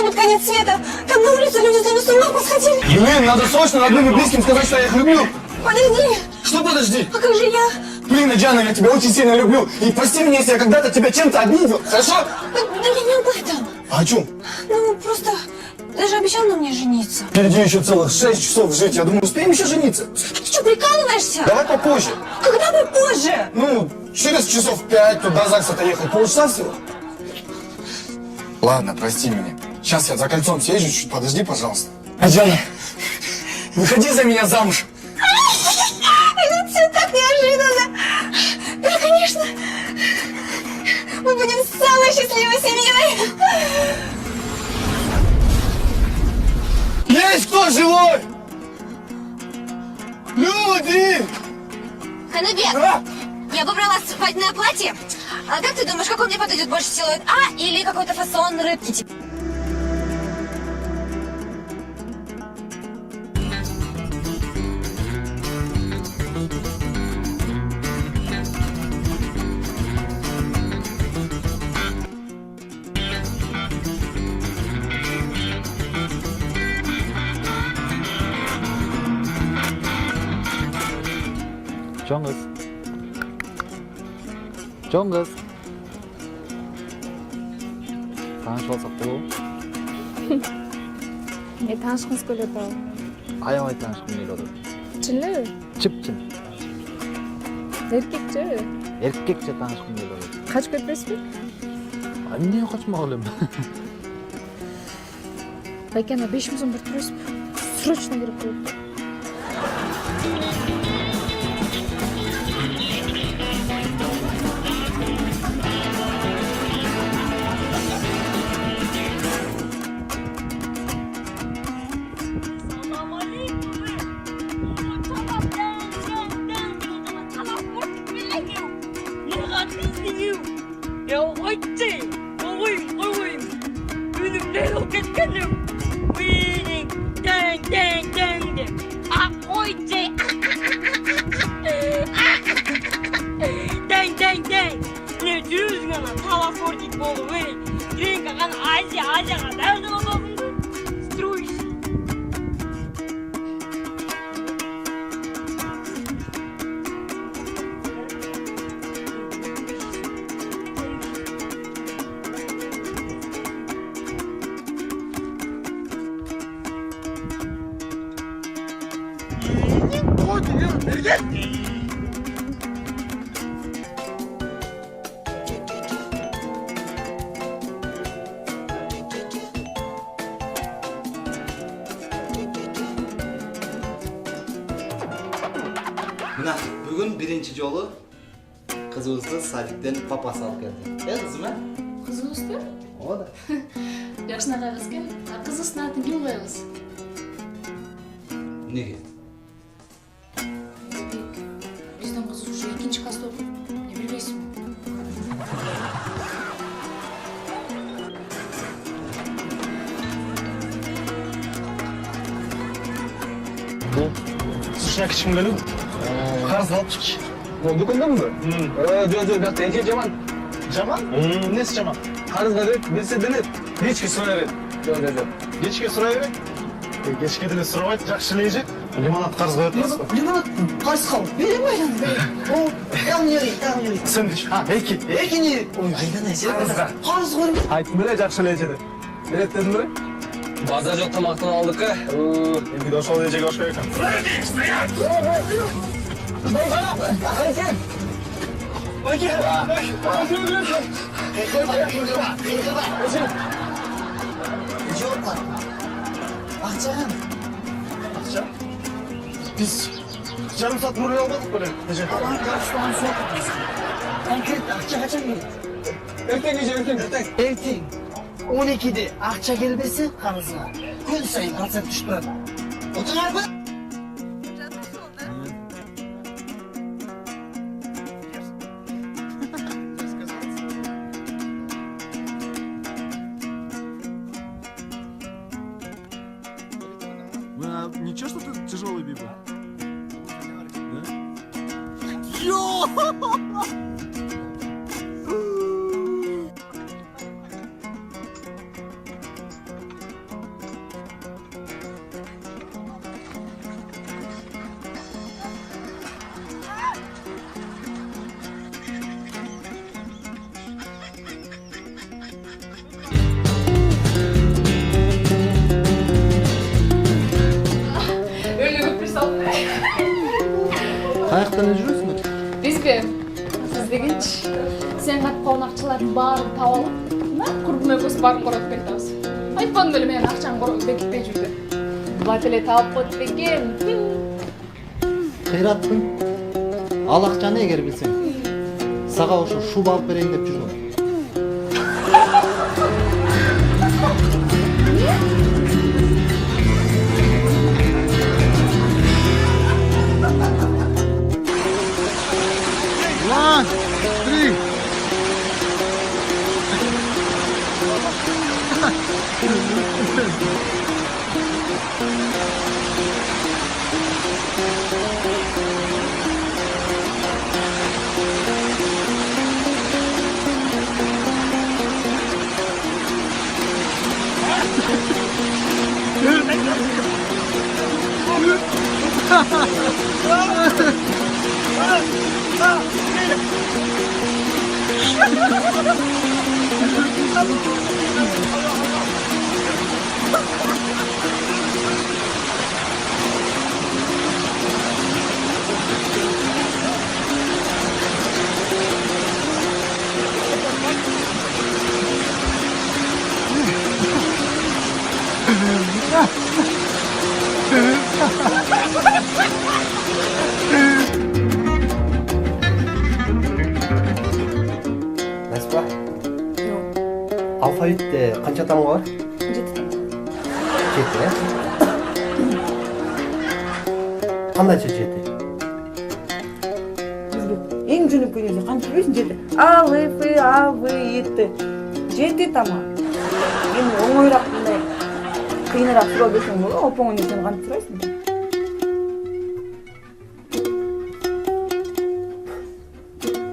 Вот конец света. Там на улице люди с ума посходили. Блин, надо срочно родным и близким сказать, что я их люблю. Подожди. Что подожди? А как же я? Блин, Джана, я тебя очень сильно люблю. И прости меня, если я когда-то тебя чем-то обидел. Хорошо? Да я не об этом. А о чем? Ну, просто... Ты же обещал на мне жениться. Впереди еще целых 6 часов жить. Я думаю, успеем еще жениться. Ты что, прикалываешься? Давай попозже. Когда попозже? Ну, через часов 5 туда ЗАГС-то ехать. Полчаса всего. Ладно, прости меня. Сейчас я за кольцом съезжу, чуть подожди, пожалуйста. Джана, выходи за меня замуж. Это все так неожиданно. Да, конечно. Мы будем самой счастливой семьей. Есть кто живой? Люди! Ханабек, А? я выбрала свадебное платье. А как ты думаешь, какой мне подойдет больше силуэт? А или какой-то фасон рыбки? Жоңғыз. Жоңғыз. Танышып алсақ болу? Не танышқыңыз келеді ау? Аябай танышқым келіп отыр. Чынлы? Чып-чын. Еркекче? Еркекче танышқым келіп отыр. Қашып кетпесіз бе? Эмне качмак элем? Байкена 5 сом бір тұрасыз ба? Срочно керек болып. Ya oydi, oyun. Ünümden o ketkenim. Uyuning, deng de. Ah oydi. Deng. Ne diyorsun ana? Talafor git bolu wey. Diren kakan Azia kadar da olsun. Struş. Mına, bugün birinci yolu kızımızı Sadik'ten papası alıp geldi. Ya kızım ha? Kızыңызды? O da. Жакшынака кыз экен. А кызыңыздын атын ким коебуз? Неге? Биздин кыз уже 2-класста окуйт. Не билбейсизби? Bu sıçrak içim geliyor. Karız alıp çıkış. O dükkanda mı? Yok, ben teyze Cemal. Жаман? Несі жаман? Karız da değil, bilse denir. Hiç ki sıra verin. Yok. Кечке сұрай берейік. Кечке деле сұрамайды, жақсы лежит. Лимонад қарыз қояды ма? Лимонад қарыз қал. Бере ма енді? Ол, тағын ерейік. Сен дейші. Эки. Эки не? Ой, айдан әсер. Қарыз қойым. Айттым біле, жақсы лежеді. Evet dedim mi? Базар жоқ тамақтан алдық. Енді де ошол лежеге ошқа екен. Жоқ бар. Ақшағын. Ақша? Біз жарым саат бұрын алмадық біле. Алан қаршылан соқыт біз. Конкрет ақша қашан келеді? Erken gece erken. Ертең 12'de ақша келбесе қарызға күн сайын процент түсіп тұрады. Отырар ба? Ничего, что ты тяжелый, Биба? кайда жүрөсүңөр? Бизби? Сиз дегенчи. Сен кат конакчылардын баарын таап алып, курбум экөөбүз барып карап келебиз. Айтпадым беле менин акчаны бекитпей жүрдү. Бат эле таап коет экен. Кыйраттың ал акчаны эгер билсең, сага ошо шуба алып берейин деп жүрдүм. One, three. Насипа? Алфавитте канча тамга бар? 7 там. 7, э? Кандайча 7? Эң жөнөкөй нерсе кантип билбейсиң 7. А, В, Ф, А, В, И, Т. 7 тама. Эми оңойраак мындай кыйыныраак суроо берсең болот, оп оңой нерсени кантип сурайсың?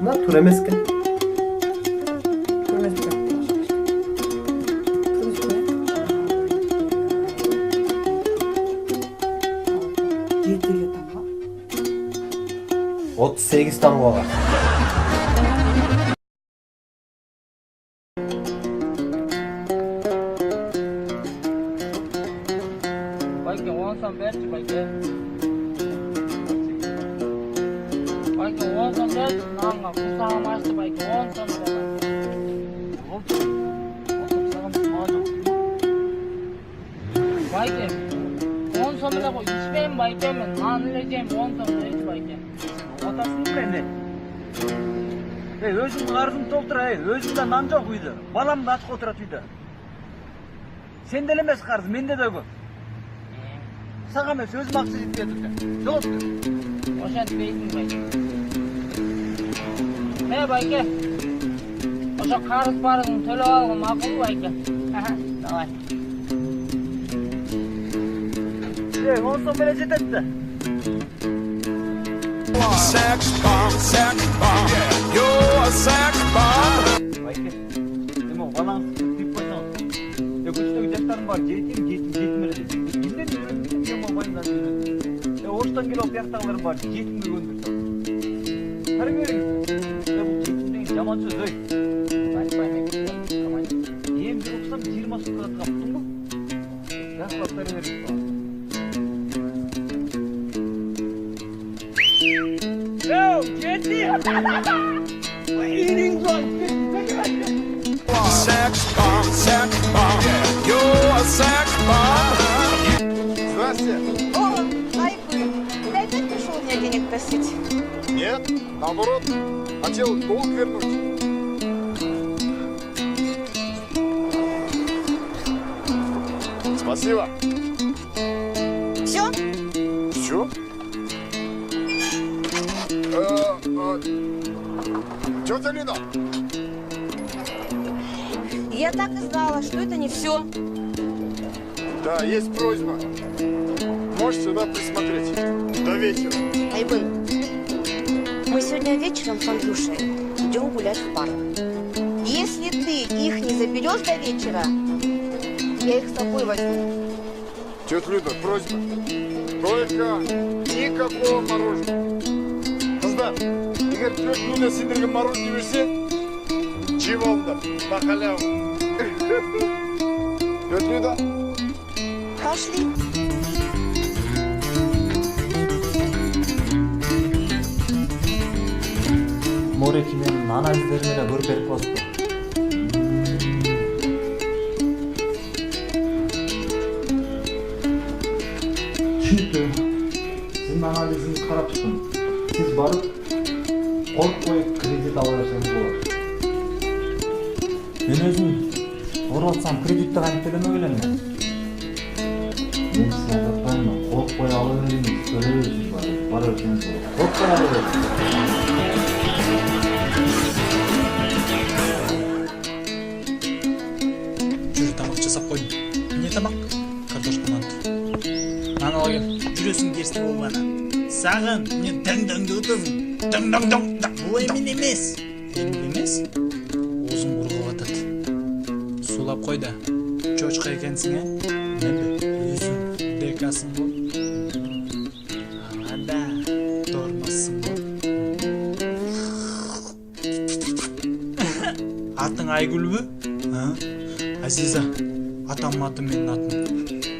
Мына туура эмес экен. Отуз 8 тамга бар. Байке 10 сом берчи, байке. Байке 10 сом берчи, нанга кусагым ачты, байке 10 сом бер. Байке 10 сом эле кой, ичпейм байке мен, нан эле жейм 10 сом берчи, байке. Атасын эмне? Өзүңдүн карызыңды толтура, өзүңдө нан жок үйдө. Балам да ачык отурат үйдө. Сенде эле эмес карыз, менде да көп. Сага эмес өзүм акча жетпей атат. Жооп бер. Ошентпейсиң байке. Байке. Ошо карыз парызыңды төлөп алган макул байке. Давай. 10 сом бере жетет да. Байке, эми балаңыз тип койсоңуз. Көчтөгү жаштарым бар, жетим эле дейт. Эмне жүрөм, мен мобайлдан жүрөм. Оштон келип бияктагылар бар, жетимге көндүрсөм. Карап бериңиз. Бул жетим деген жаман сөз, ой. Айтпайм экен. Эми жүрүксам 20 сутка каптыңбы? Жакшылап бере бериңиз. Здрасте. О, Айгуль, ты опять пришел у меня денег просить? Нет, наоборот, хотел долг вернуть. Спасибо. Все? Все? Тетя Лида, Я так и знала, что это не все. да, есть просьба. Можешь сюда присмотреть до вечера. Айбын, мы сегодня вечером с Андрюшей идем гулять в парк. Если ты их не заберешь до вечера, я их с собой возьму. Тетя Люда, просьба. Только никакого мороженого. Қыздар, егер тетя Люда сендерге мороженое берсе, жеп алыңдар, на халяву. Тетя Люда. Пошли. Ореки менин анализдериме эле көрүп берип коесузбу. Түшүнүктүү. Сиздин анализиңизди карап чыктым. Сиз барып коркпой кредит ала берсеңиз болот. Мен өзүм ооруп атсам кредитти кантип төлөмөк элем мен. Мен сизге айтып атпаймынбы, коркпой ала бериңиз, төлөй беришиңиз бара берсеңиз болот. Коркпой ала бериңиз. Жүрү тамак жасап койдум. Эмне тамак? Картошка манты. Аны ала кел. Жүрөсүң керсти болбана. Сагын мен даң-даңды отурмун. Даң-даң-даң. Бул эмин эмес. Эмин эмес? Оозуң кургап атат. Сулап кой да. Чочка экенсиң, э? Эмне? Өзүң бекасың го. Ада, тормозсуң го. Атың Айгүлбү? Азиза, атам аты менин атым.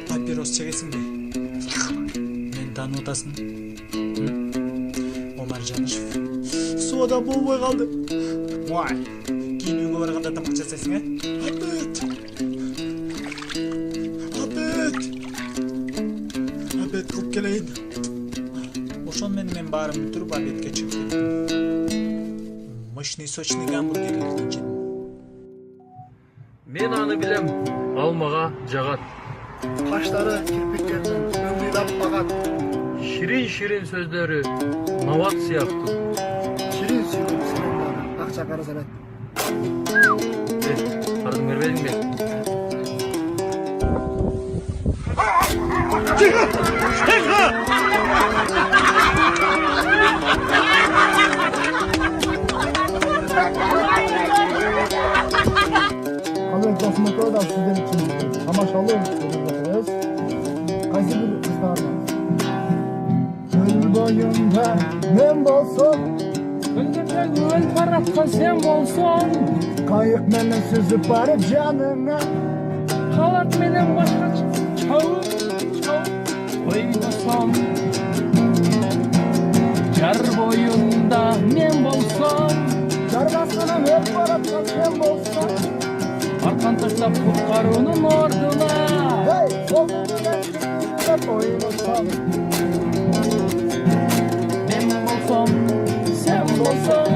Папирос чегесиңби? Мен таанып атасың. Омар Жанышев. Соода болбой калды. Муай, кийин үйгө барганда тамак жасайсың, э? Абет кылып келейин. Ошон менен мен баарын бүтүрүп абетке чыгып кеттим. Мощный сочный гамбургерлерден жедим. Мен аны билем, алмага жагат. Каштары кирпиктердин ыңгыйлап багат. Ширин сөздөрү нават сыяктуу. Ширин сүйгөн акча карыз алат. Карызың бербедиң бе? Кандай косметика да сиздер үчүн тамашалуу көрүнөсүз. Кайсы бир кыздарына. Көл боюнда мен болсом, Көлдөрдө көл бараткан сен болсоң, кайык менен сүзүп барып жаныңа. халат менен башка чау ойносоң. Жар боюнда мен болсоң, Жаргасынан өт бараткан сен болсоң, аркан таштап куткаруунун ордуна. эй, колду менен сүзүп ойносоң. Мен болсоң, сен болсоң.